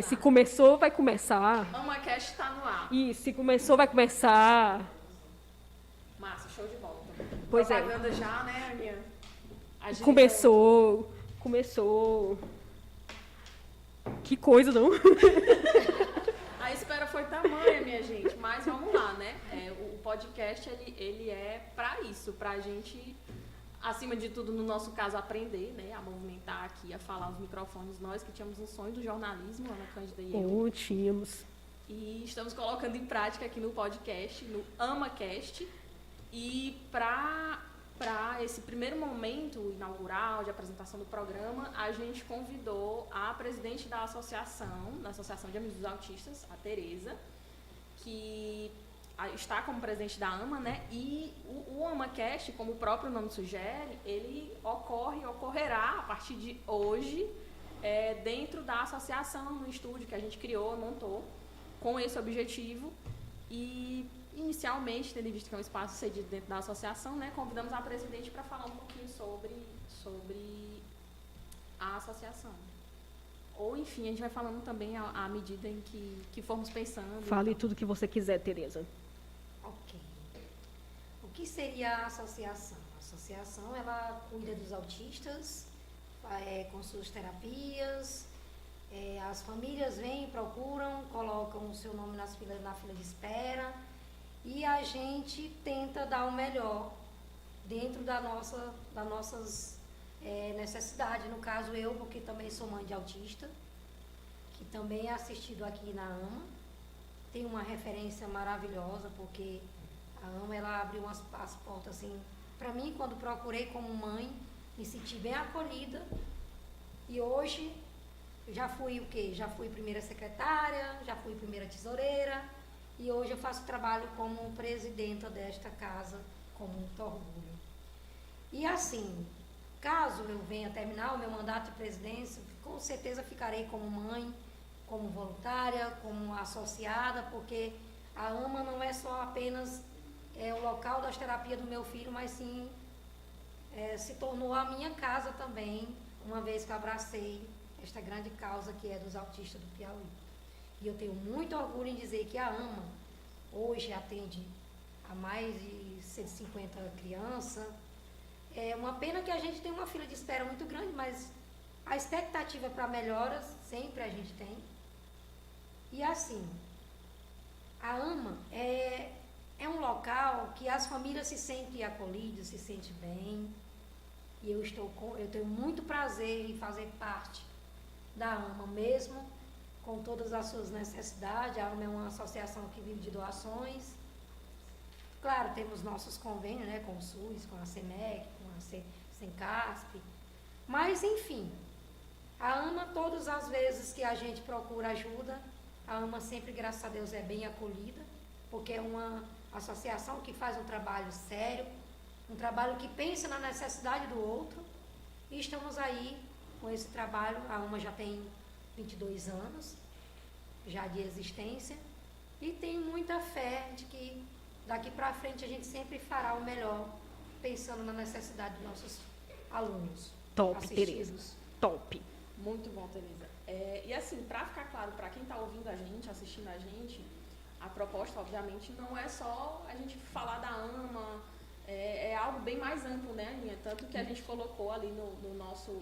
se começou, vai começar. AmaCast está no ar. E se começou, vai começar. Massa, show de bola. Pois propaganda já, né, Aninha? Começou. Que coisa, não? A espera foi tamanha, minha gente, mas vamos lá, né? O podcast, ele é para isso, pra gente, acima de tudo, no nosso caso, aprender, né? A movimentar aqui, a falar os microfones. Nós que tínhamos um sonho do jornalismo, Ana Cândida e eu. Tínhamos. E estamos colocando em prática aqui no podcast, no AmaCast. E para esse primeiro momento inaugural de apresentação do programa, a gente convidou a presidente da Associação de Amigos dos Autistas, a Tereza, que está como presidente da AMA, né? E o AmaCast, como o próprio nome sugere, ele ocorrerá a partir de hoje, dentro da associação, no estúdio que a gente criou, montou, com esse objetivo. E inicialmente, tendo visto que é um espaço cedido dentro da associação, né, convidamos a presidente para falar um pouquinho sobre a associação. Ou, enfim, a gente vai falando também à medida em que formos pensando. Fale tudo que você quiser, Tereza. Ok. O que seria a associação? A associação, ela cuida dos autistas, com suas terapias. As famílias vêm, procuram, colocam o seu nome na fila de espera. E a gente tenta dar o melhor dentro das nossas necessidades. No caso, eu, porque também sou mãe de autista, que também é assistido aqui na AMA. Tem uma referência maravilhosa, porque a AMA ela abriu as portas assim. Para mim, quando procurei como mãe, me senti bem acolhida. E hoje, já fui o quê? Já fui primeira secretária, já fui primeira tesoureira. E hoje eu faço trabalho como presidenta desta casa, com muito orgulho. E assim, caso eu venha terminar o meu mandato de presidência, com certeza ficarei como mãe, como voluntária, como associada, porque a AMA não é só apenas o local das terapias do meu filho, mas sim se tornou a minha casa também, uma vez que eu abracei esta grande causa que é dos autistas do Piauí. E eu tenho muito orgulho em dizer que a AMA hoje atende a mais de 150 crianças. É uma pena que a gente tem uma fila de espera muito grande, mas a expectativa para melhoras sempre a gente tem. E assim, a AMA é um local que as famílias se sentem acolhidas, se sentem bem. E eu tenho muito prazer em fazer parte da AMA mesmo, com todas as suas necessidades. A AMA é uma associação que vive de doações. Claro, temos nossos convênios, né, com o SUS, com a CEMEC, com a Sencasp. Mas, enfim, a AMA, todas as vezes que a gente procura ajuda, a AMA sempre, graças a Deus, é bem acolhida, porque é uma associação que faz um trabalho sério, um trabalho que pensa na necessidade do outro. E estamos aí com esse trabalho. A AMA já tem 22 anos já de existência e tem muita fé de que daqui para frente a gente sempre fará o melhor, pensando na necessidade dos nossos alunos. Top, Tereza. Top. Muito bom, Tereza. E assim, para ficar claro para quem está ouvindo a gente, assistindo a gente, a proposta, obviamente, não é só a gente falar da AMA, é algo bem mais amplo, né, Aninha? Tanto que a gente colocou ali no nosso...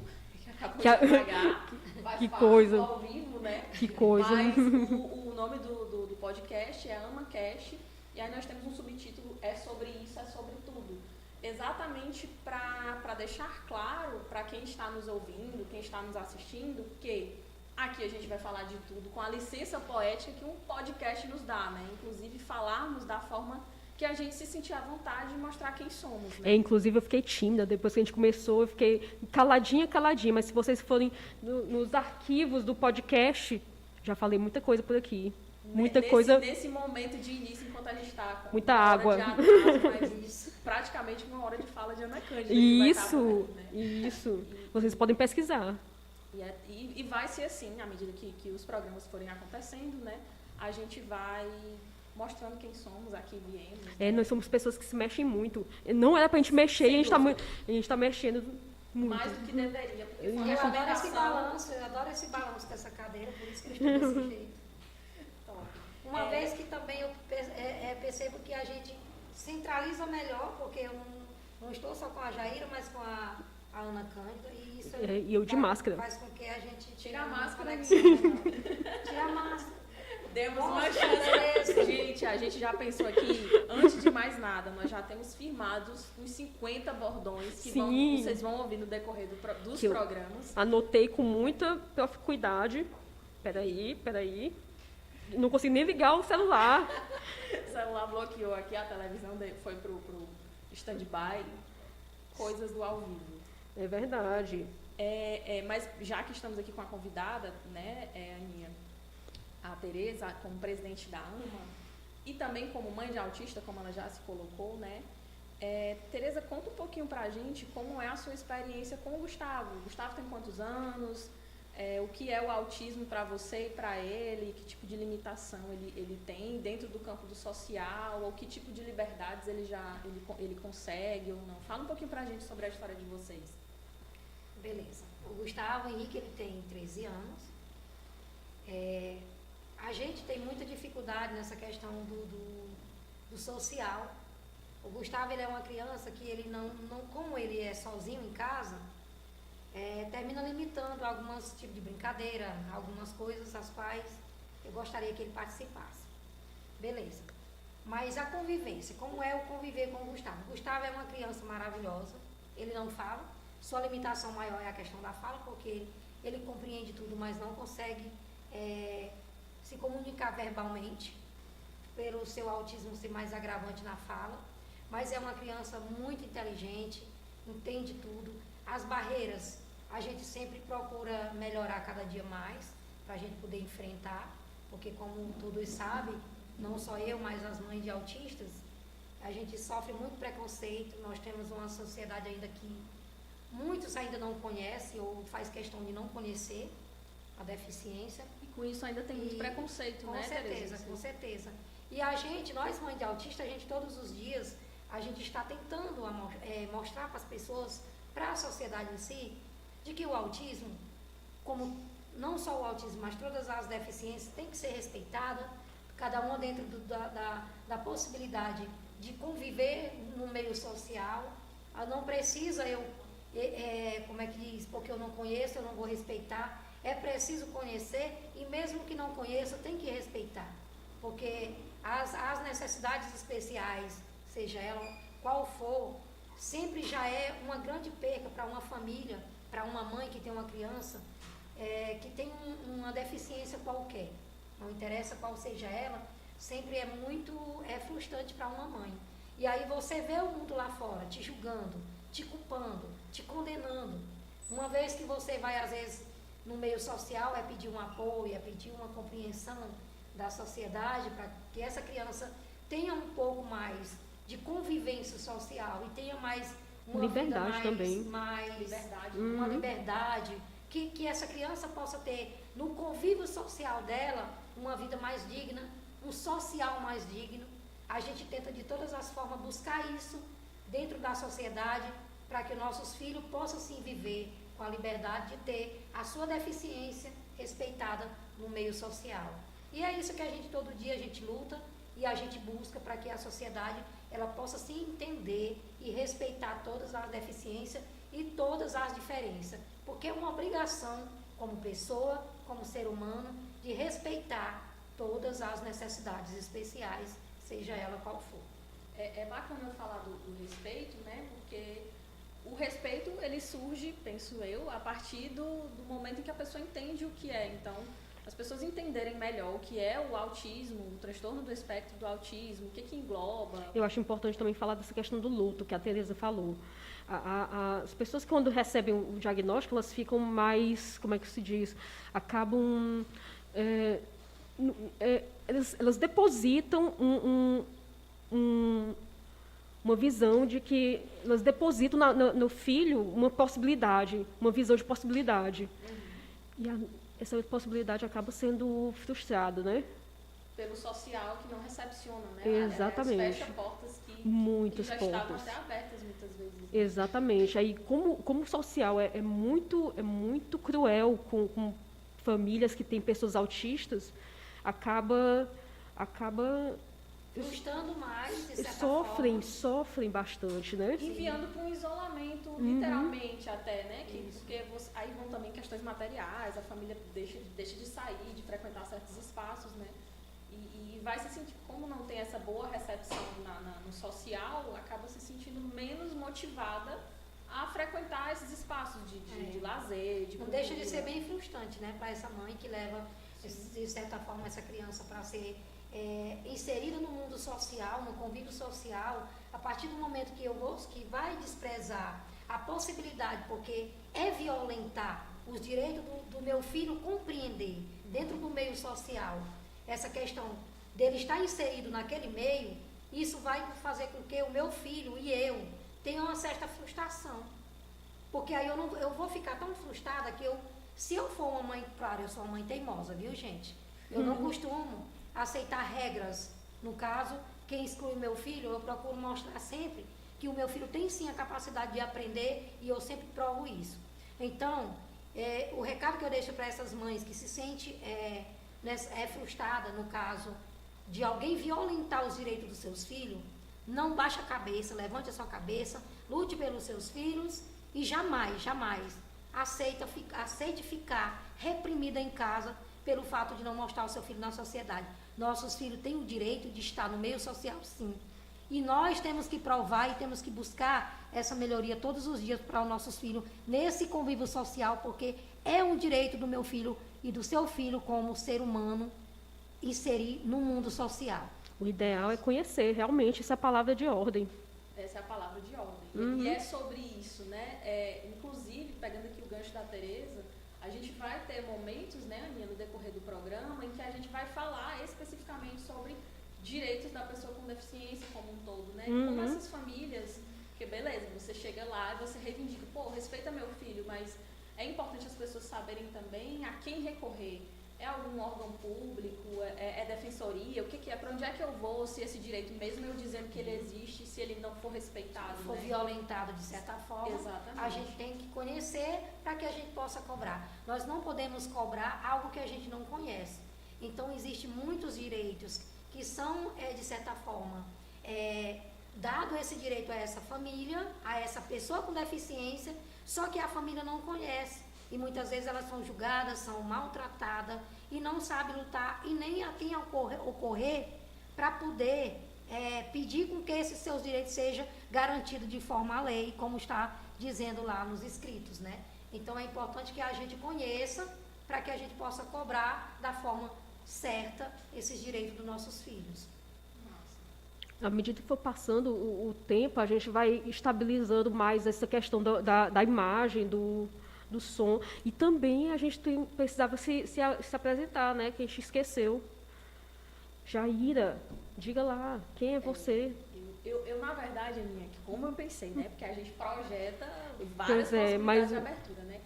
Que coisa. Ao vivo, né? Que coisa. Mas o nome do podcast é AmaCast, e aí nós temos um subtítulo, é sobre isso, é sobre tudo. Exatamente para deixar claro para quem está nos ouvindo, quem está nos assistindo, que aqui a gente vai falar de tudo com a licença poética que um podcast nos dá, né? Inclusive falarmos da forma que a gente se sentir à vontade de mostrar quem somos, né? Inclusive eu fiquei tímida, depois que a gente começou, eu fiquei caladinha, mas se vocês forem nos arquivos do podcast, já falei muita coisa por aqui. Nesse momento de início, enquanto a gente está com muita água. Praticamente uma hora de fala de Ana Cândida. Isso. Vocês podem pesquisar. E vai ser assim, à medida que os programas forem acontecendo, né? A gente vai mostrando quem somos, aqui viemos. Nós somos pessoas que se mexem muito. Não era pra gente mexer, e a gente tá mexendo mais do que deveria. Porque foi Eu uma adoro esse alimentação. balanço dessa cadeira, por isso que eu estou desse jeito. Top. Uma vez que também eu percebo que a gente centraliza melhor, porque eu não estou só com a Jaira, mas com a Ana Cândida, e isso E eu de máscara. faz com que a gente Tira a uma máscara, conexão melhor. Tira a máscara. Demos uma Nossa, chance. beleza. Gente, a gente já pensou aqui, antes de mais nada, nós já temos firmados uns 50 bordões que Sim. vocês vão ouvir no decorrer dos Que eu- programas. Anotei com muita proficuidade. Peraí. Não consigo nem ligar o celular. O celular bloqueou aqui, a televisão foi pro stand-by. Coisas do ao vivo. É verdade. Mas já que estamos aqui com a convidada, né, Aninha, a Tereza, como presidente da AMA, e também como mãe de autista, como ela já se colocou, né? Tereza, conta um pouquinho pra gente como é a sua experiência com o Gustavo. O Gustavo tem quantos anos? O que é o autismo para você e para ele? Que tipo de limitação ele tem dentro do campo do social? Ou que tipo de liberdades ele consegue ou não? Fala um pouquinho pra gente sobre a história de vocês. Beleza. O Gustavo Henrique, ele tem 13 anos. A gente tem muita dificuldade nessa questão do social. O Gustavo, ele é uma criança que ele não como ele é sozinho em casa, termina limitando alguns tipos de brincadeira, algumas coisas as quais eu gostaria que ele participasse. Beleza. Mas a convivência, como é o conviver com o Gustavo? O Gustavo é uma criança maravilhosa, ele não fala, sua limitação maior é a questão da fala, porque ele compreende tudo, mas não consegue se comunicar verbalmente, pelo seu autismo ser mais agravante na fala, mas é uma criança muito inteligente, entende tudo. As barreiras, a gente sempre procura melhorar cada dia mais, para a gente poder enfrentar, porque como todos sabem, não só eu, mas as mães de autistas, a gente sofre muito preconceito, nós temos uma sociedade ainda que muitos ainda não conhecem ou faz questão de não conhecer a deficiência. E com isso ainda tem muito preconceito, né, Tereza? Com certeza. E a gente, nós mães de autista, a gente todos os dias, a gente está tentando mostrar para as pessoas, para a sociedade em si, de que o autismo, como não só o autismo, mas todas as deficiências, tem que ser respeitada, cada uma dentro da possibilidade de conviver no meio social. Não precisa como é que diz, porque eu não conheço, eu não vou respeitar. É preciso conhecer e mesmo que não conheça, tem que respeitar. Porque as necessidades especiais, seja ela qual for, sempre já é uma grande perca para uma família, para uma mãe que tem uma criança que tem uma deficiência qualquer. Não interessa qual seja ela, sempre é muito frustrante para uma mãe. E aí você vê o mundo lá fora te julgando, te culpando, te condenando. Uma vez que você vai, às vezes, no meio social, pedir um apoio, pedir uma compreensão da sociedade para que essa criança tenha um pouco mais de convivência social e tenha mais uma liberdade vida também. Liberdade. Uma liberdade, que essa criança possa ter no convívio social dela uma vida mais digna, um social mais digno. A gente tenta de todas as formas buscar isso dentro da sociedade para que nossos filhos possam sim viver com a liberdade de ter a sua deficiência respeitada no meio social. E é isso que a gente todo dia a gente luta e a gente busca para que a sociedade ela possa se entender e respeitar todas as deficiências e todas as diferenças, porque é uma obrigação como pessoa, como ser humano, de respeitar todas as necessidades especiais, seja ela qual for. É bacana eu falar do respeito, né? Porque o respeito, ele surge, penso eu, a partir do momento em que a pessoa entende o que é. Então, as pessoas entenderem melhor o que é o autismo, o transtorno do espectro do autismo, o que engloba. Eu acho importante também falar dessa questão do luto, que a Tereza falou. As pessoas, quando recebem o diagnóstico, elas ficam mais, como é que se diz, acabam... elas depositam uma visão de que elas depositam no filho uma possibilidade, uma visão de possibilidade. E essa possibilidade acaba sendo frustrada, né? pelo social que não recepciona, né? Exatamente. Fecha portas que Muitas já portas. estavam até abertas muitas vezes. Né? Exatamente. Aí, como o social é muito cruel com famílias que têm pessoas autistas, acaba Frustrando mais, de certa forma. sofrem bastante, né? Enviando para um isolamento, literalmente até, né? Porque aí vão também questões materiais, a família deixa de sair, de frequentar certos espaços, né? E vai se sentir, como não tem essa boa recepção no social, acaba se sentindo menos motivada a frequentar esses espaços de lazer, de Não cultura. deixa de ser bem frustrante, né? Para essa mãe que leva, de certa forma, essa criança para ser inserida no mundo social, no convívio social, a partir do momento que vai desprezar a possibilidade, porque é violentar os direitos do meu filho compreender dentro do meio social essa questão dele estar inserido naquele meio, isso vai fazer com que o meu filho e eu tenham uma certa frustração. Porque aí eu vou ficar tão frustrada que se eu for uma mãe, claro, eu sou uma mãe teimosa, viu, gente? Eu não costumo aceitar regras. No caso, quem exclui o meu filho, eu procuro mostrar sempre que o meu filho tem sim a capacidade de aprender e eu sempre provo isso. Então, o recado que eu deixo para essas mães que se sentem frustrada, no caso de alguém violentar os direitos dos seus filhos, não baixe a cabeça, levante a sua cabeça, lute pelos seus filhos e jamais aceite ficar reprimida em casa pelo fato de não mostrar o seu filho na sociedade. Nossos filhos têm o direito de estar no meio social, sim. E nós temos que provar e temos que buscar essa melhoria todos os dias para os nossos filhos nesse convívio social, porque é um direito do meu filho e do seu filho como ser humano inserir no mundo social. O ideal é conhecer realmente essa palavra de ordem. Essa é a palavra de ordem. E é sobre isso, né? Inclusive, pegando aqui o gancho da Tereza, a gente vai ter momentos, né, Aninha, no decorrer do programa, em que a gente vai falar especificamente sobre direitos da pessoa com deficiência como um todo, né? Como essas famílias, porque beleza, você chega lá e você reivindica, respeita meu filho, mas é importante as pessoas saberem também a quem recorrer. É algum órgão público? É defensoria? O que é? Para onde é que eu vou se esse direito, mesmo eu dizendo que ele existe, se ele não for respeitado? Se for violentado de certa forma, exatamente, a gente tem que conhecer para que a gente possa cobrar. Nós não podemos cobrar algo que a gente não conhece. Então, existem muitos direitos que são, de certa forma, dado esse direito a essa família, a essa pessoa com deficiência, só que a família não conhece. E muitas vezes elas são julgadas, são maltratadas e não sabem lutar e nem a quem ocorrer para poder pedir com que esses seus direitos sejam garantidos de forma à lei, como está dizendo lá nos escritos, né? Então é importante que a gente conheça para que a gente possa cobrar da forma certa esses direitos dos nossos filhos. À medida que for passando o tempo, a gente vai estabilizando mais essa questão da imagem, do som. E também a gente precisava se apresentar, né? Que a gente esqueceu. Jaira, diga lá, quem é você? Eu na verdade, Aninha, como eu pensei, né? Porque a gente projeta várias possibilidades de abertura, né?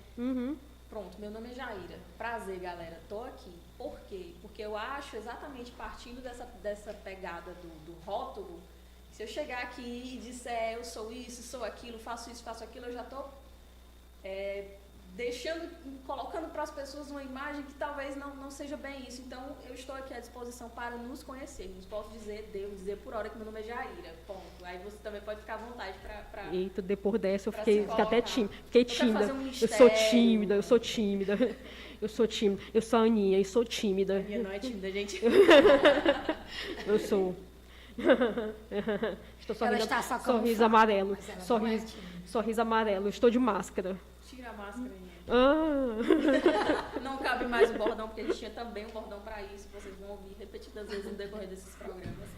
Pronto, meu nome é Jaira. Prazer, galera. Tô aqui. Por quê? Porque eu acho, exatamente partindo dessa pegada do rótulo, se eu chegar aqui e disser eu sou isso, sou aquilo, faço isso, faço aquilo, eu já tô colocando para as pessoas uma imagem que talvez não seja bem isso. Então, eu estou aqui à disposição para nos conhecermos. Posso devo dizer por hora que meu nome é Jaira, ponto. Aí você também pode ficar à vontade para... Eita, depois dessa eu fiquei até tímida. Fiquei tímida. Eu sou tímida. Eu sou a Aninha e sou tímida. A Aninha não é tímida, gente. Eu sou. Estou sorriso amarelo. Sorriso amarelo. Estou de máscara. Tira a máscara, Aninha. Ah. Não cabe mais o bordão, porque a gente tinha também um bordão para isso. Vocês vão ouvir repetidas vezes no decorrer desses programas.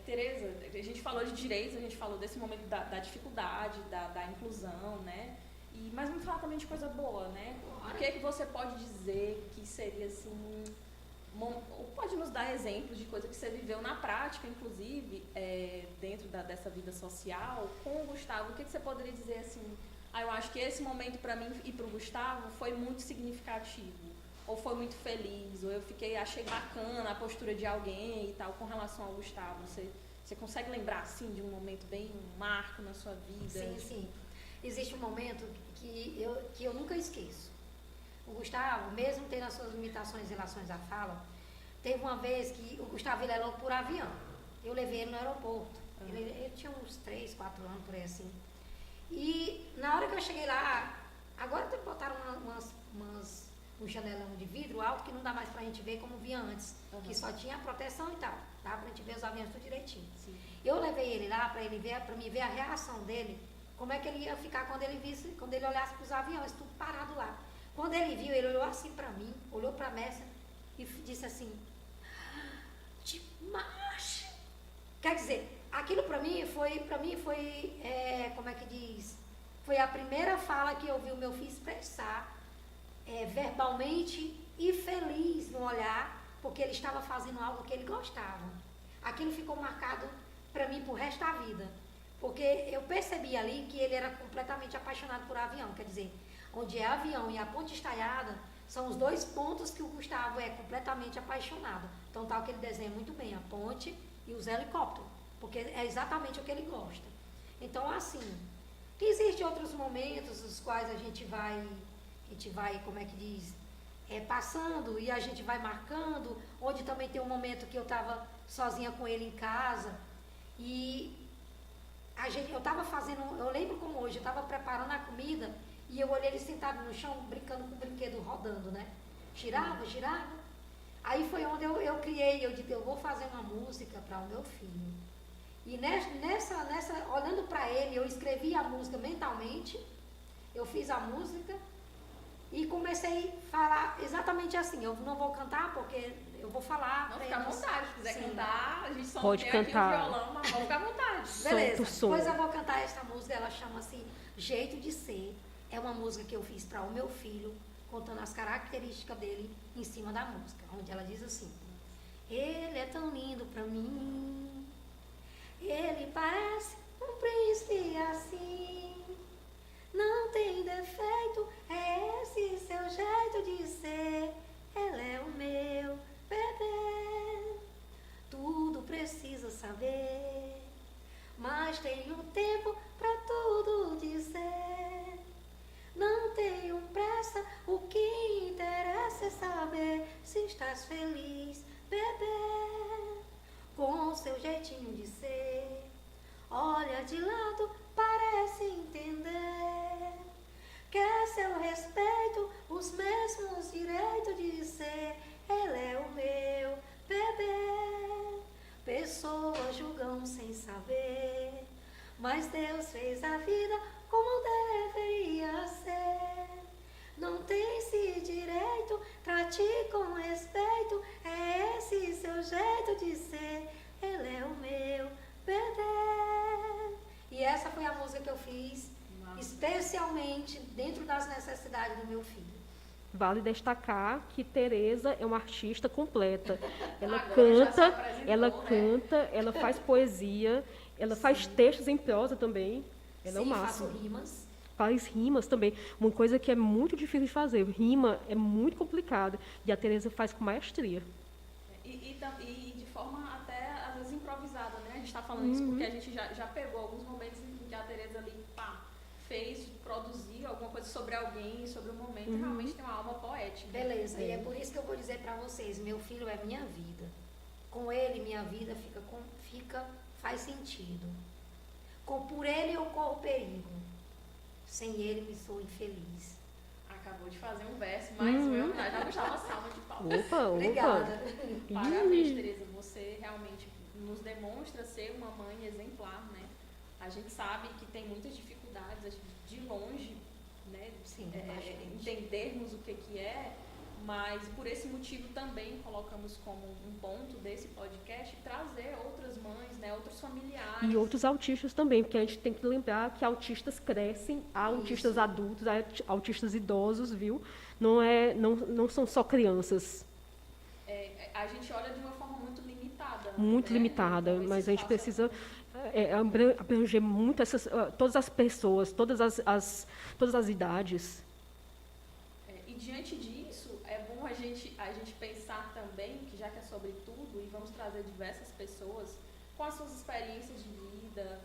Tereza, a gente falou de direitos, a gente falou desse momento da dificuldade, da inclusão, né? Mas vamos falar também de coisa boa, né? O que é que você pode dizer que seria assim... Pode nos dar exemplos de coisa que você viveu na prática, inclusive, dentro dessa vida social, com o Gustavo? O que você poderia dizer assim? Eu acho que esse momento para mim e para o Gustavo foi muito significativo. ou foi muito feliz, ou achei bacana a postura de alguém e tal, com relação ao Gustavo? Você consegue lembrar, assim, de um momento bem, um marco na sua vida? Sim, sim. Existe um momento que eu nunca esqueço. O Gustavo, mesmo tendo as suas limitações em relação à fala, teve uma vez que o Gustavo ele é louco por avião. Eu levei ele no aeroporto. Ele tinha uns 3, 4 anos, por aí assim. E na hora que eu cheguei lá, agora botaram um janelão de vidro alto que não dá mais pra gente ver como via antes. Que só tinha a proteção e tal. Dá pra gente ver os aviões tudo direitinho. Sim. Eu levei ele lá pra me ver a reação dele, como é que ele ia ficar quando ele olhasse pros aviões, tudo parado lá. Quando ele viu, ele olhou assim pra mim, olhou pra Messa e disse assim, Dimash! Quer dizer, aquilo pra mim foi como é que diz? Foi a primeira fala que eu vi o meu filho expressar verbalmente e feliz no olhar, porque ele estava fazendo algo que ele gostava. Aquilo ficou marcado pra mim pro resto da vida, porque eu percebi ali que ele era completamente apaixonado por avião, quer dizer, onde é avião e a ponte estaiada, são os dois pontos que o Gustavo é completamente apaixonado. Então tá o que ele desenha muito bem, a ponte e os helicópteros, porque é exatamente o que ele gosta. Então, assim, existem outros momentos os quais a gente vai, como é que diz, passando e a gente vai marcando, onde também tem um momento que eu estava sozinha com ele em casa e eu estava fazendo, eu lembro como hoje, eu estava preparando a comida e eu olhei ele sentado no chão, brincando com o brinquedo rodando, né? Girava. Aí foi onde eu criei, eu disse, eu vou fazer uma música para o meu filho. E nessa olhando para ele, eu escrevi a música mentalmente, eu fiz a música e comecei a falar exatamente assim. Eu não vou cantar porque eu vou falar. Não, fica à vontade, se quiser cantar, a gente só pode tem cantar. aqui o violão, mas pode ficar à vontade. Beleza, som. depois eu vou cantar essa música, ela chama-se Jeito de Ser. É uma música que eu fiz para o meu filho, contando as características dele em cima da música, onde ela diz assim, ele é tão lindo pra mim, ele parece um príncipe assim, não tem defeito, é esse seu jeito de ser, ele é o meu bebê, tudo precisa saber, mas tenho tempo pra tudo dizer. Não tenho pressa, o que interessa é saber se estás feliz, bebê, com seu jeitinho de ser. Olha de lado, parece entender. Quer seu respeito, os mesmos direitos de ser. Ele é o meu bebê. Pessoas julgam sem saber, mas Deus fez a vida como deveria ser. Não tem esse direito, trate com respeito, é esse seu jeito de ser, ele é o meu bebê. E essa foi a música que eu fiz, especialmente dentro das necessidades do meu filho. Vale destacar que Tereza é uma artista completa. Ela Agora canta, ela faz poesia, ela faz textos em prosa também. Ela é o máximo. Faço rimas. Faz rimas também. Uma coisa que é muito difícil de fazer. Rima é muito complicada. E a Tereza faz com maestria. E de forma até, às vezes, improvisada, né? A gente está falando isso porque a gente já pegou alguns momentos em que a Tereza ali, produziu alguma coisa sobre alguém, sobre o momento, e realmente tem uma alma poética. Beleza, e é por isso que eu vou dizer para vocês, meu filho é minha vida. Com ele, minha vida faz sentido. Por ele eu corro perigo. Sem ele me sou infeliz. Acabou de fazer um verso, mais um, já gostava uma salva de palmas. Opa. Obrigada. Parabéns, Tereza. Você realmente nos demonstra ser uma mãe exemplar, né? A gente sabe que tem muitas dificuldades de longe, né? Sim, entendermos o que é, mas por esse motivo também colocamos como um ponto desse podcast trazer outras mães, né? Outros familiares. E outros autistas também, porque a gente tem que lembrar que autistas crescem, há autistas adultos, há autistas idosos, viu? Não são só crianças. A gente olha de uma forma muito limitada. Muito limitada, mas a gente precisa abranger muito todas as pessoas, todas as idades. E diante disso, é bom a a gente pensar também, que já que é sobre tudo, e vamos trazer diversas pessoas com as suas experiências de vida,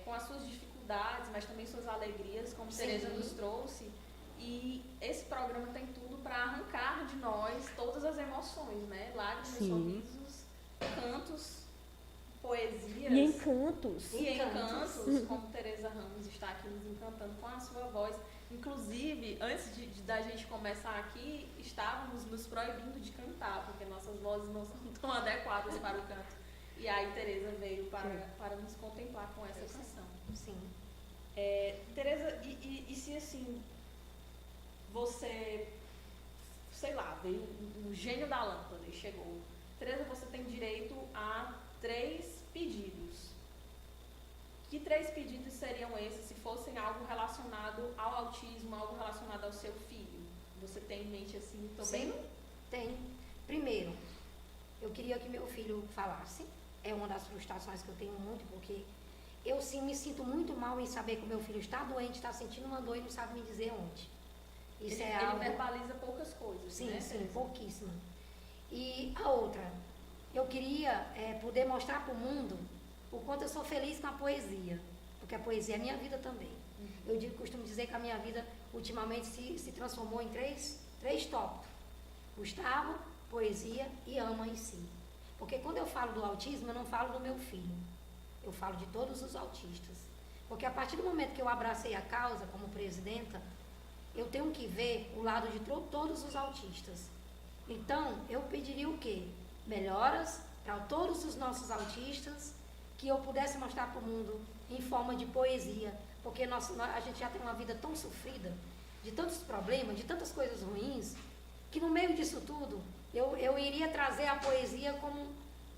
com as suas dificuldades, mas também suas alegrias, como Tereza nos trouxe. E esse programa tem tudo para arrancar de nós todas as emoções, né? Lágrimas, sorrisos, cantos, poesias. E encantos. E encantos, como Tereza Ramos está aqui nos encantando com a sua voz. Inclusive, antes da gente começar aqui, estávamos nos proibindo de cantar, porque nossas vozes não são tão adequadas para o canto. E aí Tereza veio para nos contemplar com essa canção. Sim. Tereza, e se assim, você, sei lá, veio um gênio da lâmpada e chegou. Tereza, você tem direito a 3 pedidos. Que 3 pedidos seriam esses se fossem algo relacionado ao autismo, algo relacionado ao seu filho? Você tem em mente assim também? Sim, tem. Primeiro, eu queria que meu filho falasse. É uma das frustrações que eu tenho muito, porque eu sim me sinto muito mal em saber que o meu filho está doente, está sentindo uma dor e não sabe me dizer onde. Isso ele algo... verbaliza poucas coisas, sim, né? Sim, pouquíssima. E a outra, eu queria poder mostrar para o mundo o quanto eu sou feliz com a poesia, porque a poesia é minha vida também. Eu costumo dizer que a minha vida ultimamente se transformou em três tópicos: Gustavo, poesia e ama em si. Porque quando eu falo do autismo, eu não falo do meu filho, eu falo de todos os autistas. Porque a partir do momento que eu abracei a causa como presidenta, eu tenho que ver o lado de todos os autistas. Então, eu pediria o quê? Melhoras para todos os nossos autistas, que eu pudesse mostrar para o mundo em forma de poesia, porque a gente já tem uma vida tão sofrida, de tantos problemas, de tantas coisas ruins, que no meio disso tudo, eu iria trazer a poesia como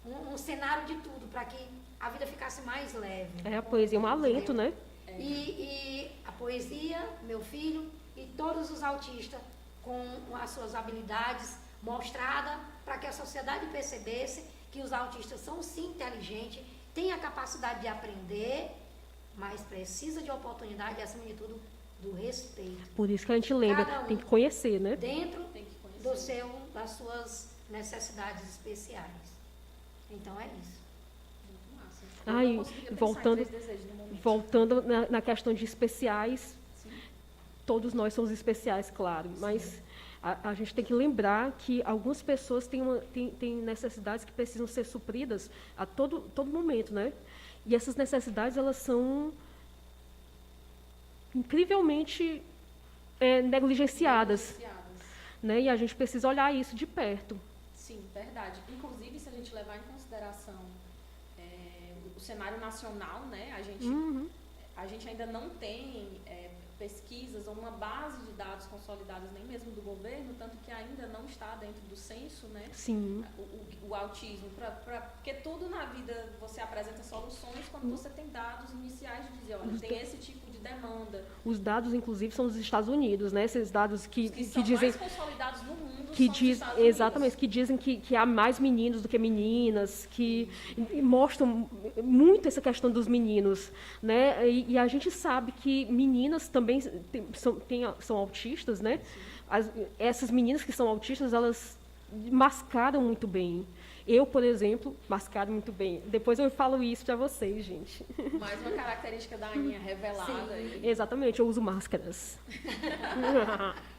um cenário de tudo, para que a vida ficasse mais leve. A poesia é um alento, né? E a poesia, meu filho, e todos os autistas com as suas habilidades mostradas, para que a sociedade percebesse que os autistas são sim inteligentes, têm a capacidade de aprender, mas precisa de oportunidade e, acima de tudo, do respeito. Por isso que a gente lembra, tem que conhecer, né? Dentro das suas necessidades especiais. Então é isso. Voltando na questão de especiais, sim. Todos nós somos especiais, claro, sim. Mas a gente tem que lembrar que algumas pessoas têm necessidades que precisam ser supridas a todo momento, né? E essas necessidades, elas são incrivelmente negligenciadas. Né? E a gente precisa olhar isso de perto. Sim, verdade. Inclusive, se a gente levar em consideração o cenário nacional, né? A gente ainda não tem pesquisas ou uma base de dados consolidados nem mesmo do governo, tanto que ainda não está dentro do censo, né? Sim. O autismo, porque tudo na vida você apresenta soluções quando você tem dados iniciais de dizer, olha, tem esse tipo de demanda. Os dados, inclusive, são dos Estados Unidos, né? Esses dados que são dizem mais consolidados no mundo, que exatamente, que dizem que há mais meninos do que meninas, que mostram muito essa questão dos meninos, né? E a gente sabe que meninas também são autistas, né? Essas meninas que são autistas, elas mascaram muito bem. Eu, por exemplo, mascaro muito bem. Depois eu falo isso para vocês, gente. Mais uma característica da Aninha revelada. Exatamente, eu uso máscaras.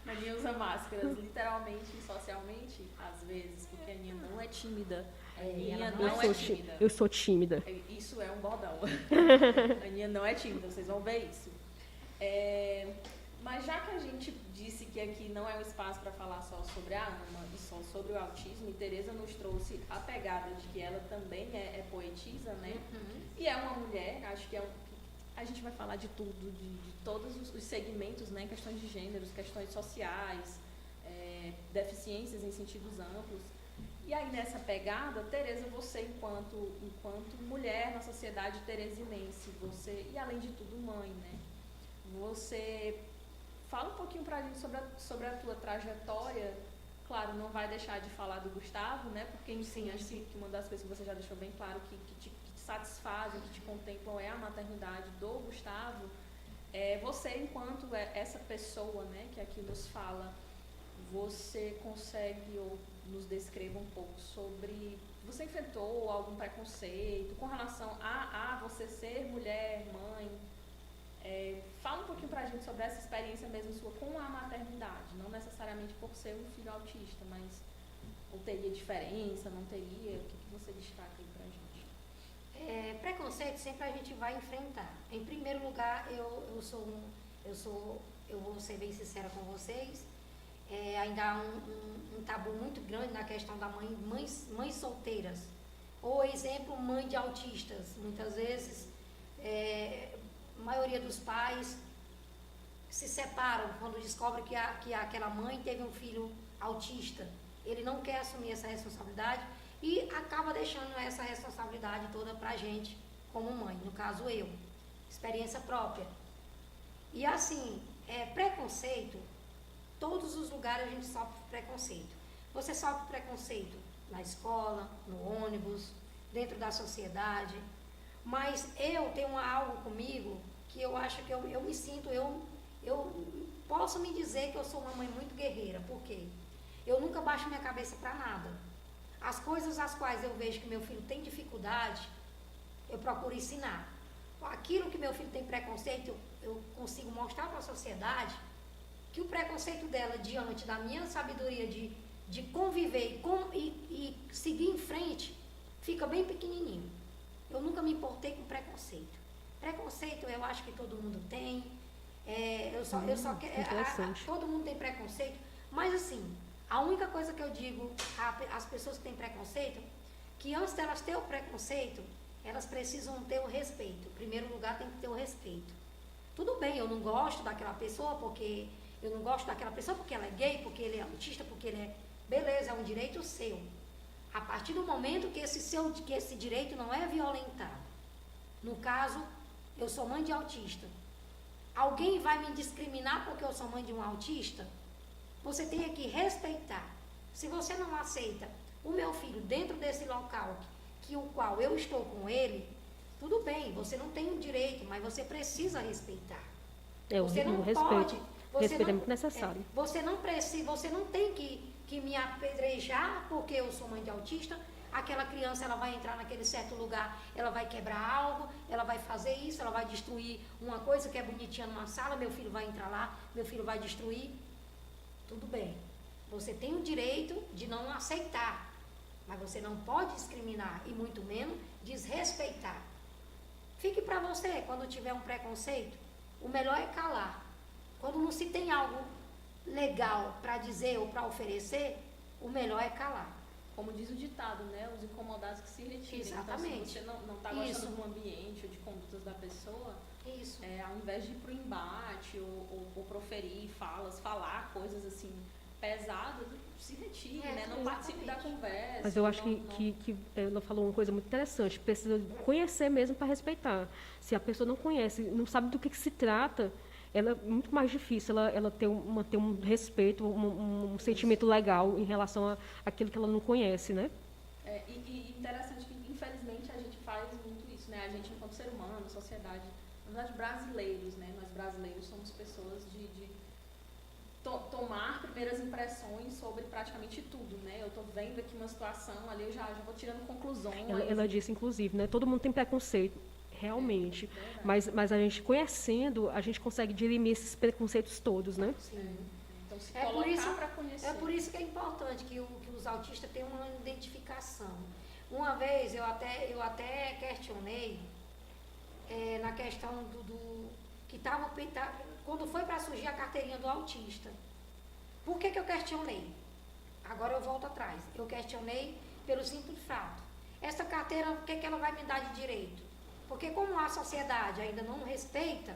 A Aninha usa máscaras, literalmente e socialmente, às vezes, porque a Aninha não é tímida. A Aninha não é tímida. Eu sou tímida. Isso é um bordão. A Aninha não é tímida, vocês vão ver isso. Mas já que a gente disse que aqui não é um espaço para falar só sobre a AMA e só sobre o autismo, e Tereza nos trouxe a pegada de que ela também é poetisa, né? E é uma mulher, acho que a gente vai falar de tudo, de todos os segmentos, né? Questões de gêneros, questões sociais, deficiências em sentidos amplos. E aí nessa pegada, Tereza, você enquanto mulher na sociedade teresinense, você, e além de tudo mãe, né? Você fala um pouquinho pra gente sobre a tua trajetória. Claro, não vai deixar de falar do Gustavo, né? Porque, enfim, acho que uma das coisas que você já deixou bem claro que te satisfazem, que te contemplam é a maternidade do Gustavo. Você, enquanto essa pessoa, né, que aqui nos fala, você consegue ou nos descreva um pouco sobre... Você enfrentou algum preconceito com relação a você ser mulher, mãe? Fala um pouquinho pra gente sobre essa experiência mesmo sua com a maternidade. Não necessariamente por ser um filho autista, mas ou teria diferença, não teria? O que você destaca aí pra gente? Preconceito sempre a gente vai enfrentar. Em primeiro lugar, eu vou ser bem sincera com vocês, ainda há um tabu muito grande na questão da mães solteiras. Ou exemplo, mãe de autistas. Muitas vezes, a maioria dos pais se separam quando descobrem que aquela mãe teve um filho autista. Ele não quer assumir essa responsabilidade e acaba deixando essa responsabilidade toda pra gente como mãe, no caso eu, experiência própria. E assim, preconceito, todos os lugares a gente sofre preconceito. Você sofre preconceito na escola, no ônibus, dentro da sociedade, mas eu tenho algo comigo que eu acho que eu me sinto, eu posso me dizer que eu sou uma mãe muito guerreira, porque eu nunca baixo minha cabeça para nada. As coisas às quais eu vejo que meu filho tem dificuldade, eu procuro ensinar. Aquilo que meu filho tem preconceito, eu consigo mostrar para a sociedade que o preconceito dela diante da minha sabedoria de conviver e seguir em frente, fica bem pequenininho. Eu nunca me importei com preconceito. Preconceito eu acho que todo mundo tem. Todo mundo tem preconceito, mas assim, a única coisa que eu digo às pessoas que têm preconceito, que antes delas terem o preconceito, elas precisam ter o respeito. Em primeiro lugar, tem que ter o respeito. Tudo bem, eu não gosto daquela pessoa porque ela é gay, porque ele é autista, porque ele é... Beleza, é um direito seu. A partir do momento que esse direito não é violentado. No caso, eu sou mãe de autista. Alguém vai me discriminar porque eu sou mãe de um autista? Você tem que respeitar. Se você não aceita o meu filho dentro desse local o qual eu estou com ele, tudo bem, você não tem o direito, mas você precisa respeitar. Você não pode... Respeito é muito necessário. Você não tem que me apedrejar porque eu sou mãe de autista. Aquela criança, ela vai entrar naquele certo lugar, ela vai quebrar algo, ela vai fazer isso, ela vai destruir uma coisa que é bonitinha numa sala, meu filho vai entrar lá, meu filho vai destruir. Tudo bem. Você tem o direito de não aceitar, mas você não pode discriminar e muito menos desrespeitar. Fique para você, quando tiver um preconceito, o melhor é calar. Quando não se tem algo legal para dizer ou para oferecer, o melhor é calar. Como diz o ditado, né? Os incomodados que se retirem. Exatamente. Então, se você não está gostando do ambiente ou de condutas da pessoa, ao invés de ir para o embate ou proferir falar coisas assim pesadas, se retire, né? Não participe da conversa. Mas eu acho que ela falou uma coisa muito interessante. Precisa conhecer mesmo para respeitar. Se a pessoa não conhece, não sabe do que se trata, ela é muito mais difícil ela manter um respeito, um sentimento legal em relação àquilo que ela não conhece, né? E interessante que, infelizmente, a gente faz muito isso, né? A gente, enquanto ser humano, sociedade, na verdade, brasileiros, né? Nós brasileiros somos pessoas de tomar primeiras impressões sobre praticamente tudo, né? Eu estou vendo aqui uma situação, ali eu já vou tirando conclusões. Ela disse, inclusive, né? Todo mundo tem preconceito. Realmente, mas a gente conhecendo, a gente consegue dirimir esses preconceitos todos, né? Sim. Então, se colocar para conhecer. É por isso que é importante que os autistas tenham uma identificação. Uma vez eu até questionei na questão que estava quando foi para surgir a carteirinha do autista. Por que eu questionei? Agora eu volto atrás. Eu questionei pelo simples fato. Essa carteira, o que ela vai me dar de direito? Porque como a sociedade ainda não respeita,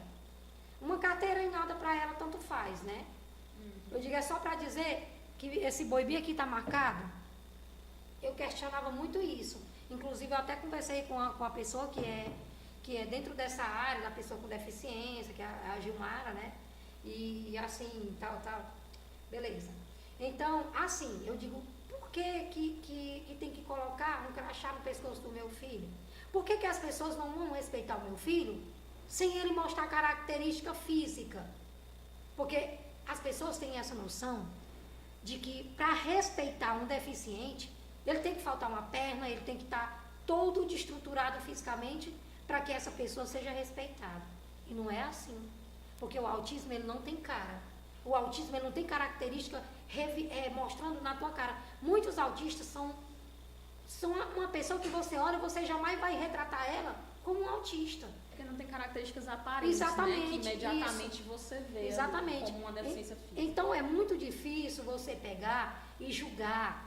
uma carteira em nada para ela tanto faz, né? Eu digo, é só para dizer que esse boibi aqui está marcado. Eu questionava muito isso. Inclusive, eu até conversei com a pessoa que é dentro dessa área, da pessoa com deficiência, que é a Gilmara, né? E assim, tal. Beleza. Então, assim, eu digo, por que tem que colocar um crachá no pescoço do meu filho? Por que as pessoas não vão respeitar o meu filho sem ele mostrar característica física? Porque as pessoas têm essa noção de que para respeitar um deficiente, ele tem que faltar uma perna, ele tem que estar todo destruturado fisicamente para que essa pessoa seja respeitada. E não é assim. Porque o autismo, ele não tem cara. O autismo, ele não tem característica mostrando na tua cara. Muitos autistas são uma pessoa que você olha e você jamais vai retratar ela como um autista. Porque não tem características aparentes, Exatamente, né? Que imediatamente isso. você vê Exatamente. como uma deficiência física. Então é muito difícil você pegar e julgar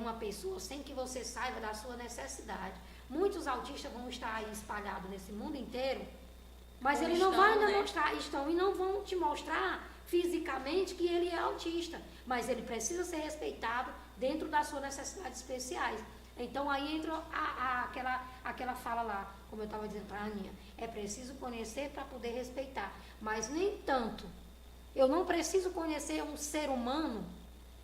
uma pessoa sem que você saiba da sua necessidade. Muitos autistas vão estar aí espalhados nesse mundo inteiro, mas eles não vão demonstrar, e não vão te mostrar fisicamente que ele é autista, mas ele precisa ser respeitado dentro das suas necessidades especiais. Então aí entra aquela fala lá, como eu estava dizendo para a Aninha, é preciso conhecer para poder respeitar, mas nem tanto. Eu não preciso conhecer um ser humano,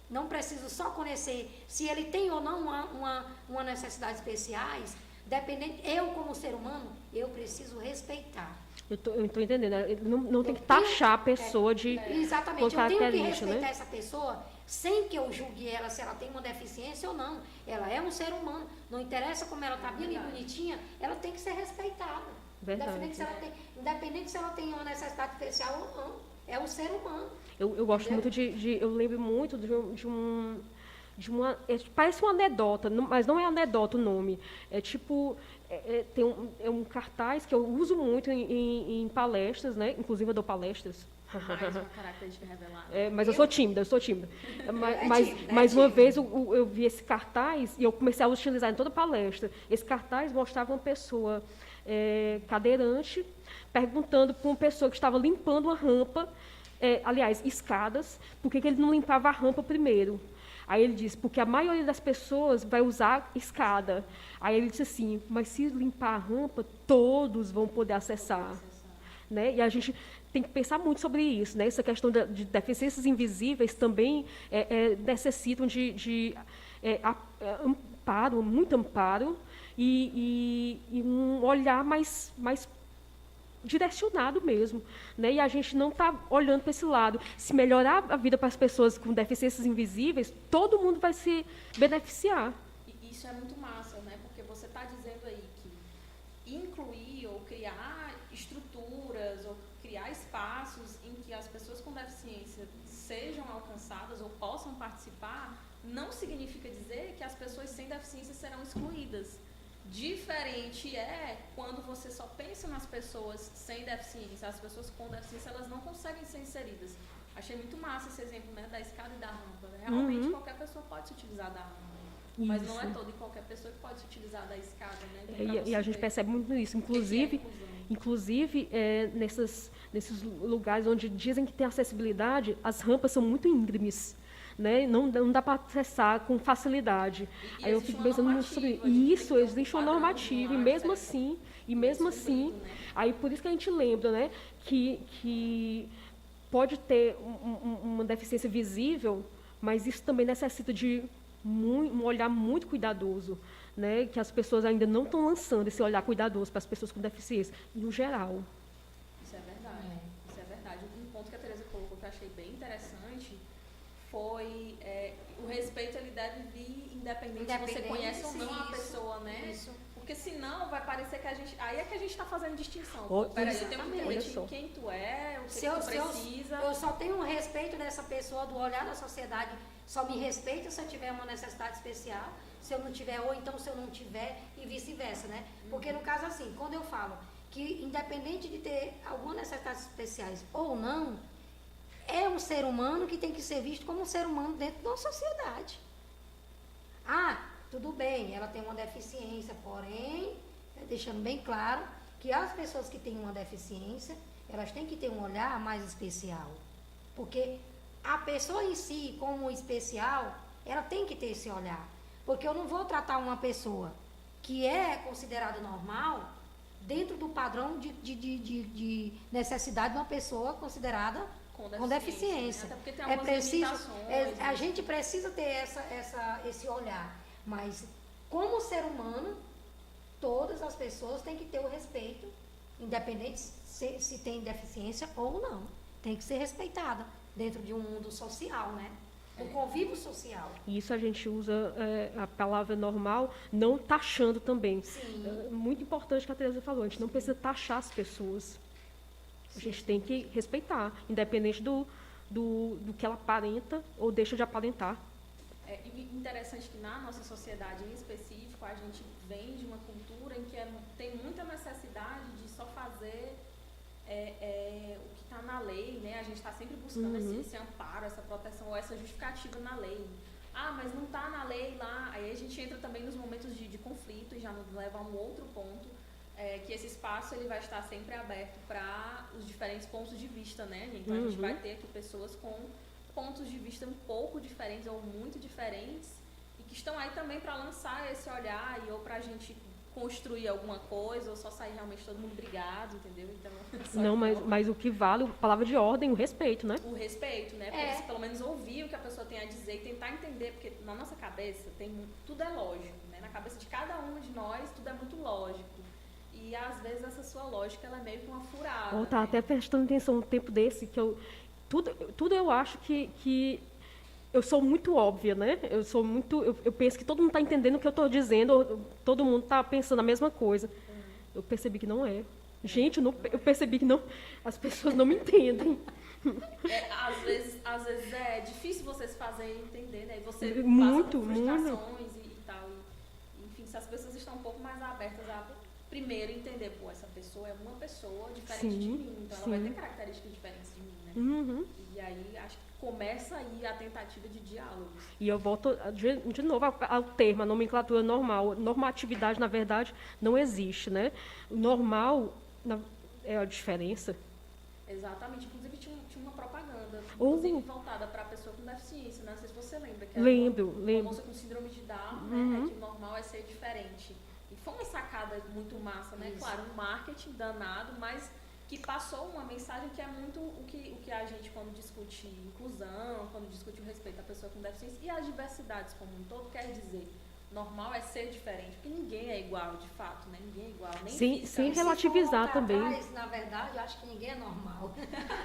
não preciso só conhecer se ele tem ou não uma necessidades especiais, dependente, eu como ser humano, eu preciso respeitar. Eu estou entendendo. Não tem que taxar a pessoa de exatamente, eu tenho que respeitar, né? essa pessoa sem que eu julgue ela se ela tem uma deficiência ou não. Ela é um ser humano. Não interessa como ela está bem bonitinha, ela tem que ser respeitada. Independente se ela tem uma necessidade especial ou não. É um ser humano. Eu gosto muito eu lembro muito parece uma anedota, mas não é anedota o nome. É tipo, tem um cartaz que eu uso muito em palestras, né? Inclusive eu dou palestras. Mais uma característica revelada. Mas eu sou tímida. Mas uma vez eu vi esse cartaz e eu comecei a utilizar em toda palestra. Esse cartaz mostrava uma pessoa cadeirante perguntando para uma pessoa que estava limpando uma rampa, aliás, escadas, por que ele não limpava a rampa primeiro. Aí ele disse, porque a maioria das pessoas vai usar escada. Aí ele disse assim, mas se limpar a rampa, todos vão poder acessar. Né? E a gente tem que pensar muito sobre isso. Né? Essa questão de deficiências invisíveis também necessitam de amparo, muito amparo, e um olhar mais direcionado mesmo, né? E a gente não está olhando para esse lado. Se melhorar a vida para as pessoas com deficiências invisíveis, todo mundo vai se beneficiar. E isso é muito massa, né? Porque você está dizendo aí que incluir ou criar estruturas ou criar espaços em que as pessoas com deficiência sejam alcançadas ou possam participar, não significa dizer que as pessoas sem deficiência serão excluídas. Diferente é quando você só pensa nas pessoas sem deficiência, as pessoas com deficiência elas não conseguem ser inseridas. Achei muito massa esse exemplo, né, da escada e da rampa. Realmente qualquer pessoa pode se utilizar da rampa, mas não é toda e qualquer pessoa que pode se utilizar da escada. Né? E a gente percebe muito isso, inclusive nesses lugares onde dizem que tem acessibilidade, as rampas são muito íngremes. Né? Não dá para acessar com facilidade. Aí eu fico pensando muito sobre isso, existe uma normativa, e mesmo assim, aí por isso que a gente lembra, né, que pode ter uma deficiência visível, mas isso também necessita de um olhar muito cuidadoso, né, que as pessoas ainda não estão lançando esse olhar cuidadoso para as pessoas com deficiência, no geral. Isso é verdade. Um ponto que a Tereza colocou que eu achei bem interessante foi o respeito, ele deve vir independente se você conhece ou não a pessoa, né? Isso. Porque senão vai parecer que a gente... Aí é que a gente está fazendo distinção. Peraí, eu tenho que entender quem tu é, o que tu precisa. Eu só tenho um respeito dessa pessoa, do olhar da sociedade, só me respeita se eu tiver uma necessidade especial, se eu não tiver, ou então se eu não tiver, e vice-versa, né? Porque no caso assim, quando eu falo que independente de ter algumas necessidades especiais ou não, é um ser humano que tem que ser visto como um ser humano dentro de uma sociedade. Tudo bem, ela tem uma deficiência, porém, deixando bem claro que as pessoas que têm uma deficiência, elas têm que ter um olhar mais especial. Porque a pessoa em si, como especial, ela tem que ter esse olhar. Porque eu não vou tratar uma pessoa que é considerada normal dentro do padrão de necessidade de uma pessoa considerada com deficiência. Né? Até porque tem algumas limitações, a gente precisa ter esse olhar. Mas, como ser humano, todas as pessoas têm que ter o respeito, independente se tem deficiência ou não. Tem que ser respeitada dentro de um mundo social, né? Um convívio social. E isso a gente usa a palavra normal, não taxando também. Sim. É muito importante o que a Teresa falou, a gente não precisa taxar as pessoas. A gente tem que respeitar, independente do que ela aparenta ou deixa de aparentar. E interessante que na nossa sociedade em específico, a gente vem de uma cultura em que tem muita necessidade de só fazer o que está na lei, né? A gente está sempre buscando esse amparo, essa proteção ou essa justificativa na lei. Ah, mas não está na lei lá. Aí a gente entra também nos momentos de conflito e já nos leva a um outro ponto, que esse espaço ele vai estar sempre aberto para os diferentes pontos de vista, né? Então a gente vai ter aqui pessoas com pontos de vista um pouco diferentes ou muito diferentes e que estão aí também para lançar esse olhar ou para a gente construir alguma coisa ou só sair realmente todo mundo brigado, entendeu? Então, não, mas o que vale, a palavra de ordem, o respeito, né? O respeito, né? Porque você pelo menos ouvir o que a pessoa tem a dizer e tentar entender, porque na nossa cabeça tudo é lógico, né? Na cabeça de cada um de nós tudo é muito lógico. E às vezes essa sua lógica ela é meio que uma furada. Eu estava até prestando atenção no tempo desse, que tudo eu acho que eu sou muito óbvia, né? Eu penso que todo mundo está entendendo o que eu estou dizendo, todo mundo está pensando a mesma coisa. Eu percebi que não é. Gente, eu percebi que não, as pessoas não me entendem. Às vezes é difícil você se fazer entender, né? E você muito, passa por frustrações e tal. Enfim, se as pessoas estão um pouco mais abertas a primeiro entender, essa pessoa é uma pessoa diferente de mim, então ela vai ter características diferentes de mim, né? E aí acho que começa aí a tentativa de diálogo. E eu volto de novo ao termo, a nomenclatura normal. Normatividade, na verdade, não existe, né? O normal é a diferença. Exatamente. Inclusive tinha uma propaganda, inclusive voltada para a pessoa com deficiência, né? Não sei se você lembra. Que era uma moça com síndrome de Down, né? Que o normal é ser diferente. E foi uma sacada muito massa, né? Isso. Claro, um marketing danado, mas que passou uma mensagem que é muito o que a gente, quando discute inclusão, quando discute o respeito à pessoa com deficiência e as diversidades como um todo, quer dizer, normal é ser diferente, porque ninguém é igual, de fato, né? Ninguém é igual, nem sem relativizar também. Atrás, na verdade, eu acho que ninguém é normal.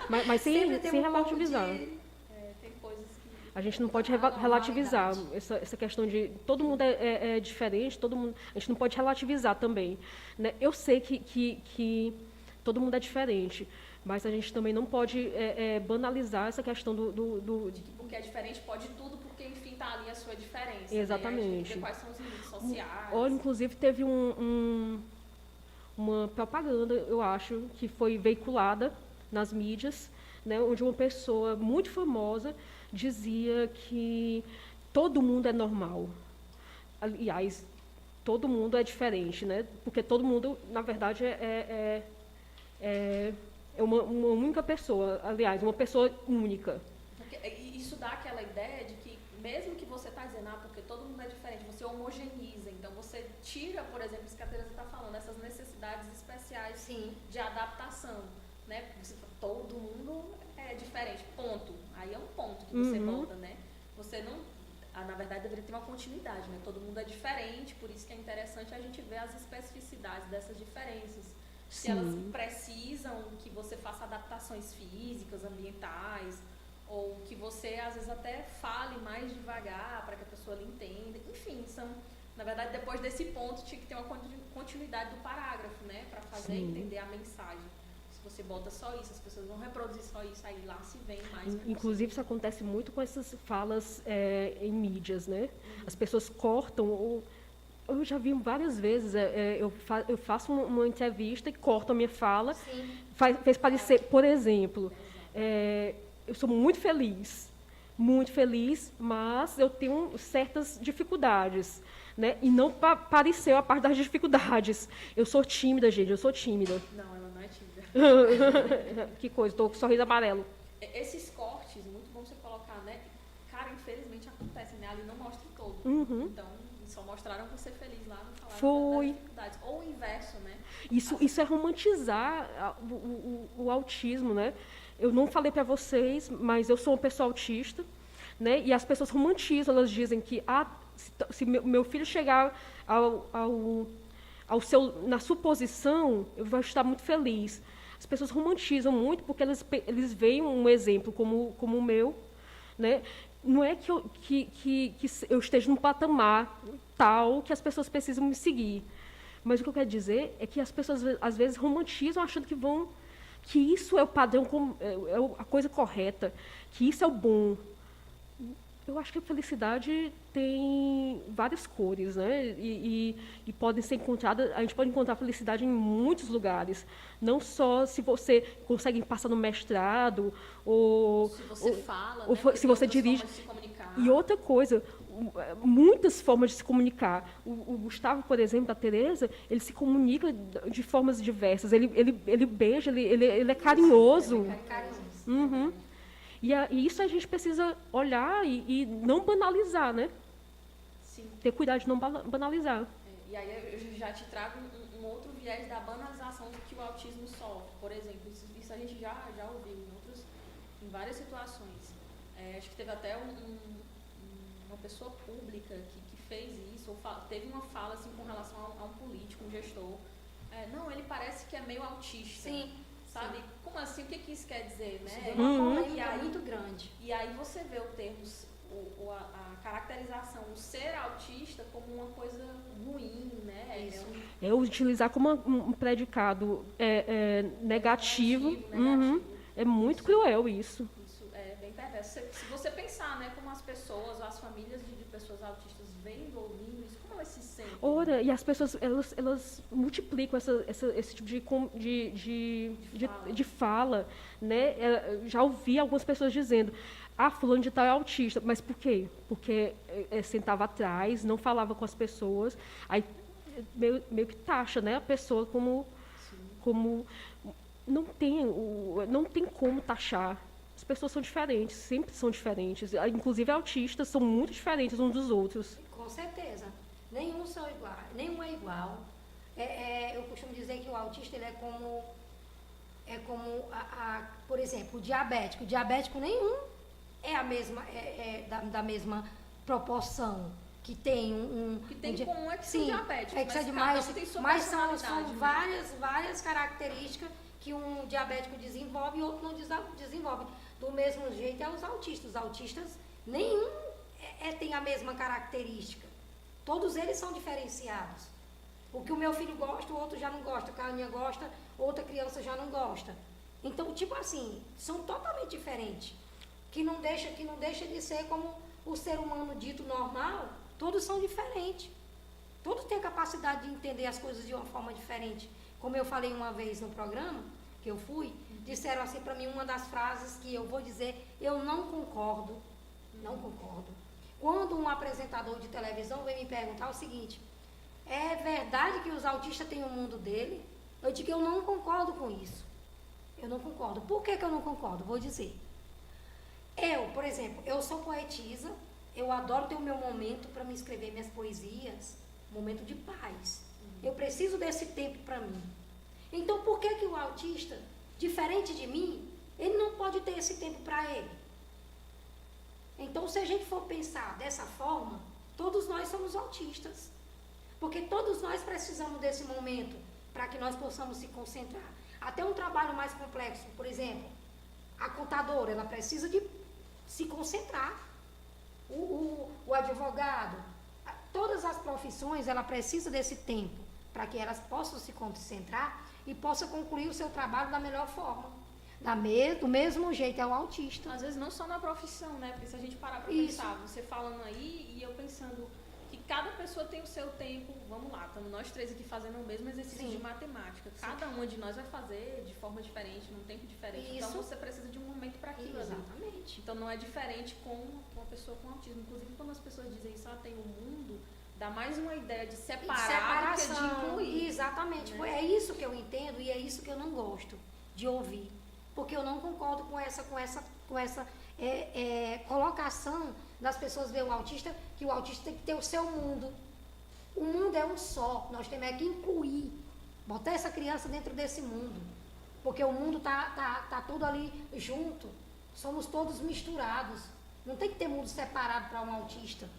Mas sem relativizar. Tem coisas que... A gente não pode relativizar essa questão de todo mundo é diferente, a gente não pode relativizar também, né? Eu sei que todo mundo é diferente, mas a gente também não pode banalizar essa questão de que porque é diferente pode tudo, porque enfim está ali a sua diferença. Exatamente. Né? Quais são os limites sociais. Inclusive teve uma propaganda, eu acho, que foi veiculada nas mídias, né, onde uma pessoa muito famosa dizia que todo mundo é normal. Aliás, todo mundo é diferente, né? Porque todo mundo, na verdade, é uma única pessoa, aliás, uma pessoa única. Porque isso dá aquela ideia de que, mesmo que você está dizendo, porque todo mundo é diferente, você homogeneiza, então você tira, por exemplo, isso que a Teresa está falando, essas necessidades especiais de adaptação, né? Você, todo mundo é diferente, ponto. Aí é um ponto que você volta, né? Você não... na verdade, deveria ter uma continuidade, né? Todo mundo é diferente, por isso que é interessante a gente ver as especificidades dessas diferenças. Se elas precisam que você faça adaptações físicas, ambientais, ou que você, às vezes, até fale mais devagar para que a pessoa lhe entenda. Enfim, na verdade, depois desse ponto, tinha que ter uma continuidade do parágrafo, né? Para fazer entender a mensagem. Se você bota só isso, as pessoas vão reproduzir só isso, aí lá se vem mais. Inclusive, isso acontece muito com essas falas em mídias, né? As pessoas cortam... Eu já vi várias vezes, eu faço uma entrevista e corto a minha fala, fez parecer, por exemplo, eu sou muito feliz, mas eu tenho certas dificuldades, né? E não pareceu a parte das dificuldades. Eu sou tímida, gente, eu sou tímida. Não, ela não é tímida. Que coisa, estou com sorriso amarelo. Esses cortes, muito bom você colocar, né? Cara, infelizmente acontece, né? Ali não mostra todo. Então, só mostraram você feliz lá, não falaram das dificuldades. Ou o inverso, né? Isso é romantizar o autismo, né? Eu não falei para vocês, mas eu sou uma pessoa autista, né? E as pessoas romantizam, elas dizem que se meu filho chegar na sua posição, eu vou estar muito feliz. As pessoas romantizam muito porque eles veem um exemplo como o meu, né? não é que eu esteja num patamar tal que as pessoas precisam me seguir. Mas o que eu quero dizer é que as pessoas, às vezes, romantizam achando que isso é o padrão, a coisa correta, que isso é o bom. Eu acho que a felicidade tem várias cores, né? E podem ser encontradas, a gente pode encontrar felicidade em muitos lugares. Não só se você consegue passar no mestrado, ou Se você fala, ou né? Porque se tem você outras dirige. formas de se comunicar. E outra coisa, muitas formas de se comunicar. O Gustavo, por exemplo, da Tereza, ele se comunica de formas diversas. Ele beija, ele é carinhoso. Carinhoso. Uhum. E isso a gente precisa olhar e não banalizar, né? Sim. Ter cuidado de não banalizar. E aí eu já te trago um outro viés da banalização do que o autismo sofre. Por exemplo, isso a gente já ouviu em várias situações. Acho que teve até uma pessoa pública que fez isso, ou teve uma fala assim, com relação a um político, um gestor. Não, ele parece que é meio autista. Sim. Sabe? Sim. Como assim? O que isso quer dizer, né? Isso deu uma polêmica muito grande. E aí você vê o termo, a caracterização, o ser autista como uma coisa ruim, né? É utilizar como um predicado negativo. Negativo. É muito cruel isso. Isso é bem perverso. Se você pensar, né, como as pessoas, as famílias de pessoas autistas vendo, ouvindo isso, como elas se sentem? Ora, e as pessoas, elas multiplicam esse tipo de fala, né? Já ouvi algumas pessoas dizendo, fulano de tal é autista, mas por quê? Porque sentava atrás, não falava com as pessoas, aí meio que taxa, né, a pessoa como não tem como taxar. As pessoas são diferentes, sempre são diferentes. Inclusive, autistas são muito diferentes uns dos outros. Com certeza. Nenhum são iguais, nenhum é igual. Eu costumo dizer que o autista ele é como por exemplo, o diabético. O diabético nenhum é a mesma, da mesma proporção. Que tem que tem em comum é que são diabéticos, mas são várias características que um diabético desenvolve e outro não desenvolve. Do mesmo jeito é os autistas. Os autistas, nenhum tem a mesma característica. Todos eles são diferenciados. O que o meu filho gosta, o outro já não gosta. O que a minha gosta, outra criança já não gosta. Então, tipo assim, são totalmente diferentes. Que não deixa de ser como o ser humano dito normal. Todos são diferentes. Todos têm a capacidade de entender as coisas de uma forma diferente. Como eu falei uma vez no programa, que eu fui, disseram assim para mim uma das frases que eu vou dizer, eu não concordo. Quando um apresentador de televisão vem me perguntar o seguinte, é verdade que os autistas têm o mundo dele? Eu digo que eu não concordo com isso. Eu não concordo. Por que eu não concordo? Vou dizer. Por exemplo, eu sou poetisa, eu adoro ter o meu momento para me escrever minhas poesias, momento de paz. Eu preciso desse tempo para mim. Então, por que o autista, diferente de mim, ele não pode ter esse tempo para ele? Então, se a gente for pensar dessa forma, todos nós somos autistas. Porque todos nós precisamos desse momento para que nós possamos se concentrar. Até um trabalho mais complexo, por exemplo, a contadora, ela precisa de se concentrar. O advogado, todas as profissões, ela precisa desse tempo para que elas possam se concentrar e possam concluir o seu trabalho da melhor forma. Do mesmo jeito é o autista. Às vezes não só na profissão, né? Porque se a gente parar para Isso. pensar, você falando aí e eu pensando que cada pessoa tem o seu tempo, vamos lá, estamos nós três aqui fazendo o mesmo exercício de matemática. Cada uma de nós vai fazer de forma diferente, num tempo diferente. Isso. Então você precisa de um momento para aquilo. Exatamente. Então não é diferente com uma pessoa com autismo. Inclusive quando as pessoas dizem isso, tem um mundo, dá mais uma ideia de separar do que de incluir. Exatamente. Né? É isso que eu entendo e é isso que eu não gosto de ouvir. Porque eu não concordo com essa colocação das pessoas ver o autista, que o autista tem que ter o seu mundo. O mundo é um só, nós temos que incluir, botar essa criança dentro desse mundo. Porque o mundo tá todo ali junto, somos todos misturados. Não tem que ter mundo separado para um autista.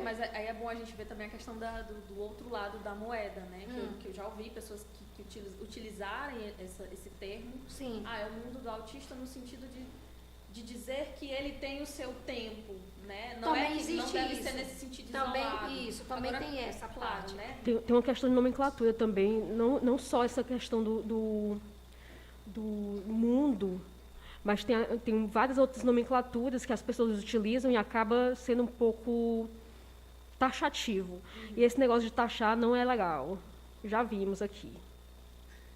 Mas aí é bom a gente ver também a questão do outro lado da moeda, né? Que eu já ouvi pessoas que utilizarem esse termo. Sim. É o mundo do autista no sentido de dizer que ele tem o seu tempo, né? Não Também é que não existe deve isso. ser nesse sentido Também isolado. isso, também Agora, tem essa claro, parte. né? Tem uma questão de nomenclatura também, não só essa questão do mundo, mas tem várias outras nomenclaturas que as pessoas utilizam e acaba sendo um pouco taxativo. E esse negócio de taxar não é legal. Já vimos aqui.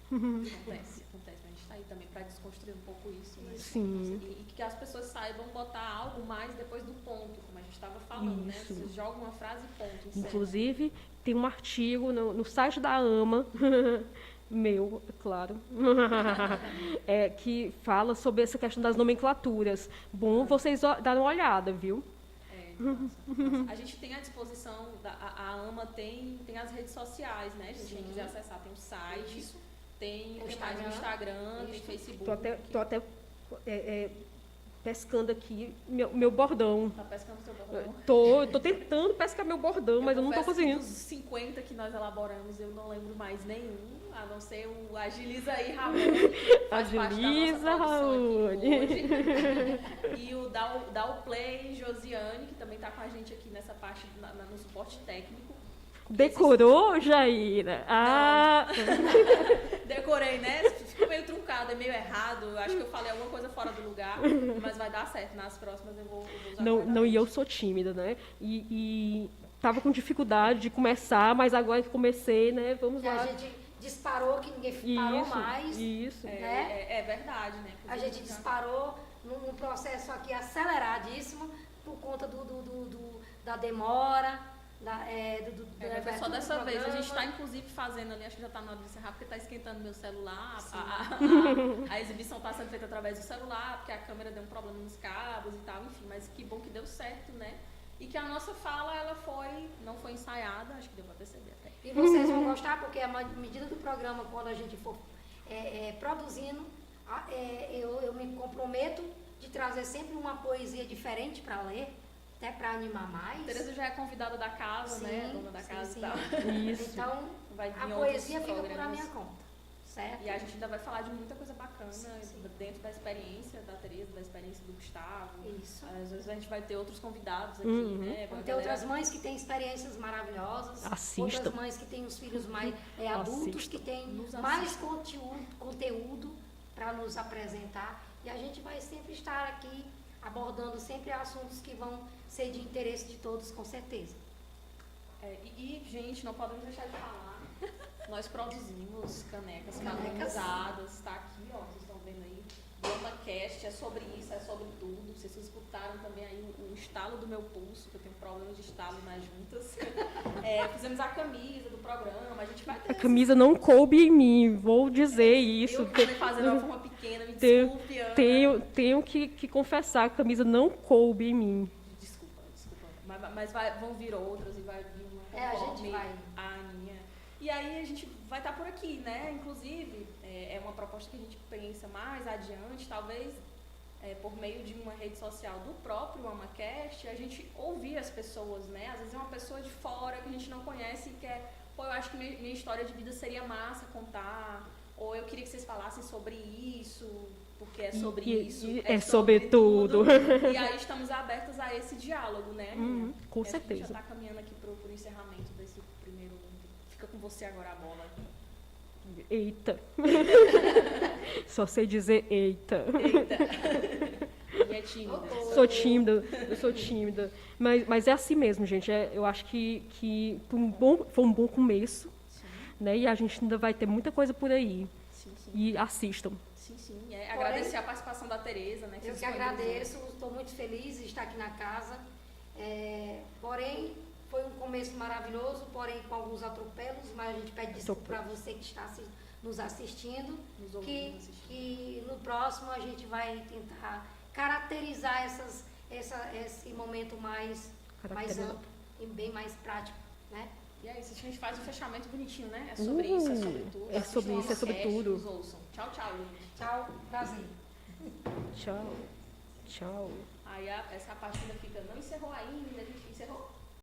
Acontece. A gente está aí também para desconstruir um pouco isso, né? Sim. E que as pessoas saibam botar algo mais depois do ponto, como a gente estava falando, né? Isso. Você joga uma frase e ponto. Encerra. Inclusive, tem um artigo no site da AMA, meu, é claro, que fala sobre essa questão das nomenclaturas. Bom vocês darem uma olhada, viu? A gente tem à disposição, a AMA tem as redes sociais, né? Gente, quem quiser acessar, tem o site, tem mais no Instagram, tem Facebook. Tô até pescando aqui meu bordão. Tá pescando seu bordão? Tô tentando pescar meu bordão, mas eu não tô conseguindo. Dos 50 que nós elaboramos, eu não lembro mais nenhum, a não ser o Agiliza aí, Ramone. Agiliza, Ramone. E o Dá o Play, Josiane, que também está com a gente aqui nessa parte, no suporte técnico. Decorou, Jaira? Ah! Decorei, né? Ficou meio truncado, é meio errado. Eu acho que eu falei alguma coisa fora do lugar, mas vai dar certo. Nas próximas eu vou usar. Não, e eu sou tímida, né? E tava com dificuldade de começar, mas agora que comecei, né? Vamos lá. A gente disparou, que ninguém parou mais. Isso. Né? É verdade, né? A gente disparou num processo aqui aceleradíssimo por conta da demora. Foi só dessa vez. A gente está, inclusive, fazendo ali, acho que já está na hora de encerrar, porque está esquentando meu celular. A exibição está sendo feita através do celular, porque a câmera deu um problema nos cabos e tal, enfim. Mas que bom que deu certo, né? E que a nossa fala, ela não foi ensaiada, acho que deu para perceber até. E vocês vão gostar, porque à medida do programa, quando a gente for produzindo, eu me comprometo de trazer sempre uma poesia diferente para ler. Até para animar mais. Tereza já é convidada da casa, né? Dona da casa e tal. Isso. Então, a poesia fica por a minha conta, certo? E a gente ainda vai falar de muita coisa bacana dentro da experiência da Tereza, da experiência do Gustavo. Isso. Às vezes a gente vai ter outros convidados aqui, né? Vão ter outras mães que têm experiências maravilhosas. Assistam. Outras mães que têm os filhos mais adultos, que têm mais conteúdo para nos apresentar. E a gente vai sempre estar aqui abordando sempre assuntos que vão ser de interesse de todos, com certeza. Gente, não podemos deixar de falar. Nós produzimos canecas padronizadas, tá aqui, ó, vocês estão vendo aí. DramaCast, é sobre isso, é sobre tudo. Vocês escutaram também aí o estalo do meu pulso, que eu tenho problema de estalo nas juntas. Fizemos a camisa do programa, a gente vai ter... A camisa não coube em mim, vou dizer isso. Eu acabei fazendo de uma forma pequena, me desculpe, Ana. Tenho que confessar, a camisa não coube em mim. Desculpa. Mas vão vir outras e vai vir uma conforme a Aninha. E aí a gente vai estar por aqui, né? Inclusive, é uma proposta que a gente pensa mais adiante, talvez por meio de uma rede social do próprio AmaCast, a gente ouvir as pessoas, né? Às vezes é uma pessoa de fora que a gente não conhece e quer, eu acho que minha história de vida seria massa contar, ou eu queria que vocês falassem sobre isso, porque é sobre isso. É sobre tudo. E aí estamos abertos a esse diálogo, né? Com certeza. A gente já está caminhando aqui para o encerramento desse primeiro. Fica com você agora a bola. Eita. Só sei dizer eita. E é tímida. Eu sou tímida. Mas é assim mesmo, gente. Eu acho que foi um bom começo. Sim. Né? E a gente ainda vai ter muita coisa por aí. Sim. E assistam. Sim. Agradecer a participação da Tereza, né? Eu que agradeço, estou muito feliz de estar aqui na casa. Porém, foi um começo maravilhoso, porém com alguns atropelos, mas a gente pede desculpa para você que está nos assistindo, que no próximo a gente vai tentar caracterizar esse momento mais amplo e bem mais prático, né? E é isso, a gente faz um fechamento bonitinho, né? É sobre isso, é sobre tudo. É sobre isso, é sobre tudo. Nos ouçam. Tchau, gente. Tchau, prazer. Tchau. Aí essa parte ainda fica, não encerrou ainda, a gente encerrou.